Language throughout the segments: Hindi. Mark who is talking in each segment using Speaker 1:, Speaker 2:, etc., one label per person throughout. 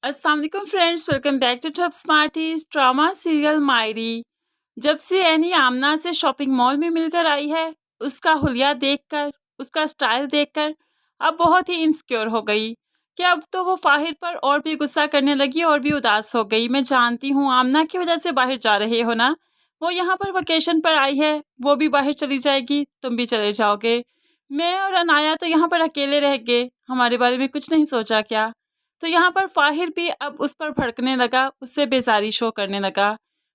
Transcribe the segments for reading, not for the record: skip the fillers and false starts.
Speaker 1: अस्सलाम वालेकुम friends, welcome back to top smarties drama serial Mayri. जब से एनी आमना से शॉपिंग मॉल में मिलकर आई है, उसका हुलिया देखकर, उसका स्टाइल देखकर अब बहुत ही इनसिक्योर हो गई कि अब तो वो फाहिर पर और भी गुस्सा करने लगी और भी उदास हो गई। मैं जानती हूँ आमना की वजह से बाहर जा रहे हो ना, वो यहाँ पर वेकेशन पर आई है, वो भी बाहर चली जाएगी, तुम भी चले जाओगे। मैं और अनाया तो यहाँ पर अकेले रह गए, हमारे बारे में कुछ नहीं सोचा क्या? तो यहाँ पर फाहिर भी अब उस पर भड़कने लगा, उससे बेजारी शो करने लगा।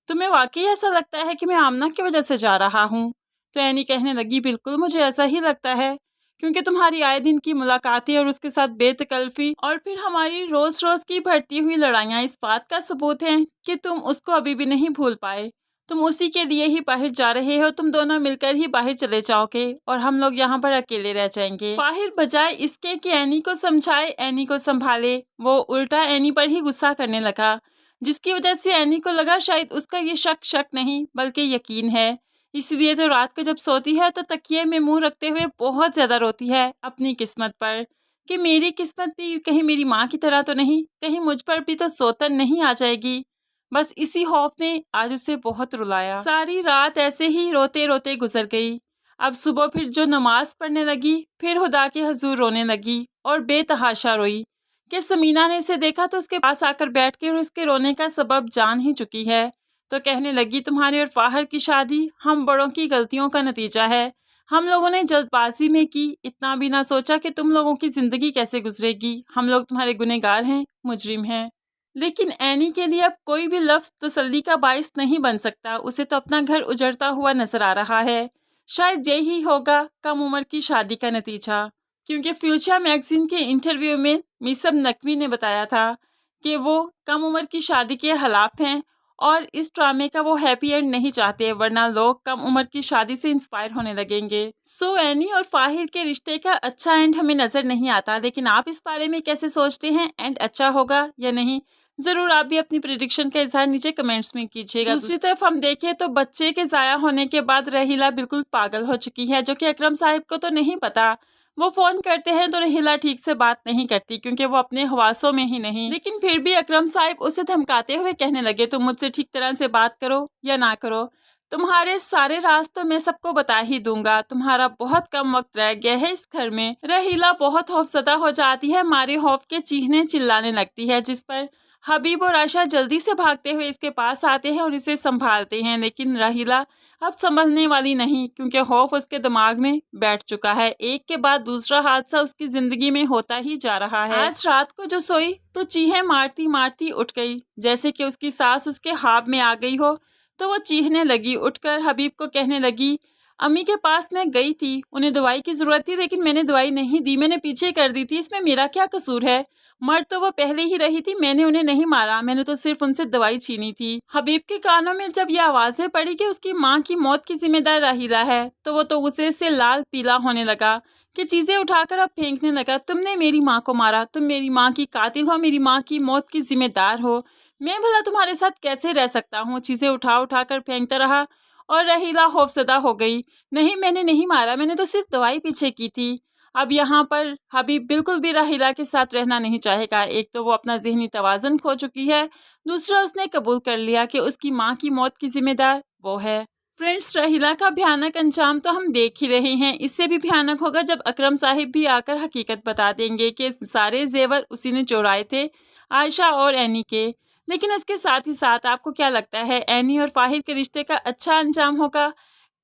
Speaker 1: तुम्हें वाकई ऐसा लगता है कि मैं आमना की वजह से जा रहा हूँ? तो एनी कहने लगी, बिल्कुल मुझे ऐसा ही लगता है, क्योंकि तुम्हारी आए दिन की मुलाकातें और उसके साथ बेतकल्फी और फिर हमारी रोज रोज की बढ़ती हुई लड़ाइयाँ इस बात का सबूत हैं कि तुम उसको अभी भी नहीं भूल पाए। तुम उसी के लिए ही बाहर जा रहे हो, तुम दोनों मिलकर ही बाहर चले जाओगे और हम लोग यहाँ पर अकेले रह जाएंगे। फाहिर बजाय इसके कि एनी को समझाए, एनी को संभाले, वो उल्टा एनी पर ही गुस्सा करने लगा, जिसकी वजह से एनी को लगा शायद उसका ये शक नहीं बल्कि यकीन है। इसलिए तो रात को जब सोती है तो तकिए में मुंह रखते हुए बहुत ज्यादा रोती है अपनी किस्मत पर कि मेरी किस्मत भी कहीं मेरी माँ की तरह तो नहीं, कहीं मुझ पर भी तो सौतन नहीं आ जाएगी। बस इसी खौफ ने आज उसे बहुत रुलाया। सारी रात ऐसे ही रोते रोते गुजर गई। अब सुबह फिर जो नमाज पढ़ने लगी, फिर खुदा के हजूर रोने लगी और बेतहाशा रोई कि समीना ने इसे देखा तो उसके पास आकर बैठ के और उसके रोने का सबब जान ही चुकी है। तो कहने लगी, तुम्हारे और फाहर की शादी हम बड़ों की गलतियों का नतीजा है। हम लोगों ने जल्दबाजी में की, इतना भी ना सोचा कि तुम लोगों की जिंदगी कैसे गुजरेगी। हम लोग तुम्हारे गुनहगार हैं, मुजरिम हैं। लेकिन एनी के लिए अब कोई भी लफ्ज तसल्ली का बाइस नहीं बन सकता। उसे तो अपना घर उजड़ता हुआ नजर आ रहा है। शायद यही होगा कम उम्र की शादी का नतीजा, क्योंकि फ्यूचर मैगजीन के इंटरव्यू में मिसब नकवी ने बताया था कि वो कम उम्र की शादी के खिलाफ हैं और इस ड्रामे का वो हैप्पी एंड नहीं चाहते, वरना लोग कम उम्र की शादी से इंस्पायर होने लगेंगे। सो एनी और फाहिर के रिश्ते का अच्छा एंड हमें नजर नहीं आता, लेकिन आप इस बारे में कैसे सोचते हैं? एंड अच्छा होगा या नहीं? जरूर आप भी अपनी प्रेडिक्शन का इजहार नीचे कमेंट्स में कीजिएगा। दूसरी तरफ हम देखें तो बच्चे के जाया होने के बाद रहीला बिल्कुल पागल हो चुकी है, जो कि अकरम साहिब को तो नहीं पता। वो फोन करते हैं तो रहीला ठीक से बात नहीं करती, क्योंकि वो अपने हवासों में ही नहीं। लेकिन फिर भी अकरम साहिब उसे धमकाते हुए कहने लगे, तुम मुझसे ठीक तरह से बात करो या ना करो, तुम्हारे सारे राज तो मैं सबको बता ही दूंगा। तुम्हारा बहुत कम वक्त रह गया है इस घर में। रहीला बहुत खौफजदा हो जाती है, मारे खौफ के चीखने चिल्लाने लगती है, जिस पर हबीब और आशा जल्दी से भागते हुए इसके पास आते हैं और इसे संभालते हैं। लेकिन रहीला अब समझने वाली नहीं, क्योंकि खौफ उसके दिमाग में बैठ चुका है। एक के बाद दूसरा हादसा उसकी जिंदगी में होता ही जा रहा है। आज रात को जो सोई तो चीखें मारती मारती उठ गई, जैसे कि उसकी सास उसके ख्वाब में आ गई हो। तो वो चीखने लगी, उठकर हबीब को कहने लगी, अम्मी के पास मैं गई थी, उन्हें दवाई की जरूरत थी, लेकिन मैंने दवाई नहीं दी, मैंने पीछे कर दी थी, इसमें मेरा क्या कसूर है? मर तो वो पहले ही रही थी, मैंने उन्हें नहीं मारा, मैंने तो सिर्फ उनसे दवाई छीनी थी। हबीब के कानों में जब ये आवाजें पड़ी कि उसकी माँ की मौत की जिम्मेदार राहिला है, तो वो तो गुस्से से लाल पीला होने लगा कि चीजें उठाकर अब फेंकने लगा। तुमने मेरी माँ को मारा, तुम मेरी माँ की कातिल हो, मेरी माँ की मौत की जिम्मेदार हो। मैं भला तुम्हारे साथ कैसे रह सकता हूँ? चीजें उठा उठा कर फेंकता रहा और रहीला खौफजदा हो गई। नहीं, मैंने नहीं मारा, मैंने तो सिर्फ दवाई पीछे की थी। अब यहाँ पर हबीब बिल्कुल भी राहिला के साथ रहना नहीं चाहेगा। एक तो वो अपना जहनी तवाज़ुन खो चुकी है, दूसरा उसने कबूल कर लिया कि उसकी माँ की मौत की जिम्मेदार वो है। फ्रेंड्स, राहिला का भयानक अंजाम तो हम देख ही रहे हैं, इससे भी भयानक होगा जब अकरम साहिब भी आकर हकीकत बता देंगे कि सारे जेवर उसी ने चुराए थे, आयशा और एनी के। लेकिन इसके साथ ही साथ आपको क्या लगता है, एनी और फाहिर के रिश्ते का अच्छा अंजाम होगा?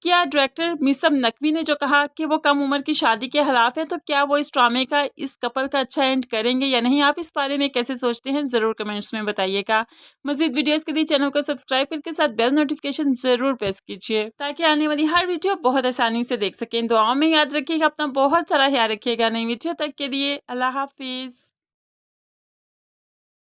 Speaker 1: क्या डायरेक्टर मिसब नकवी ने जो कहा कि वो कम उम्र की शादी के खिलाफ है, तो क्या वो इस ड्रामे का, इस कपल का अच्छा एंड करेंगे या नहीं? आप इस बारे में कैसे सोचते हैं जरूर कमेंट्स में बताइएगा। मजीद वीडियोस के लिए चैनल को सब्सक्राइब करके साथ बेल नोटिफिकेशन जरूर प्रेस कीजिए, ताकि आने वाली हर वीडियो बहुत आसानी से देख सकें। दुआओं में याद रखिएगा, अपना बहुत सारा ख्याल रखिएगा। नई वीडियो तक के लिए अल्लाह हाफिज।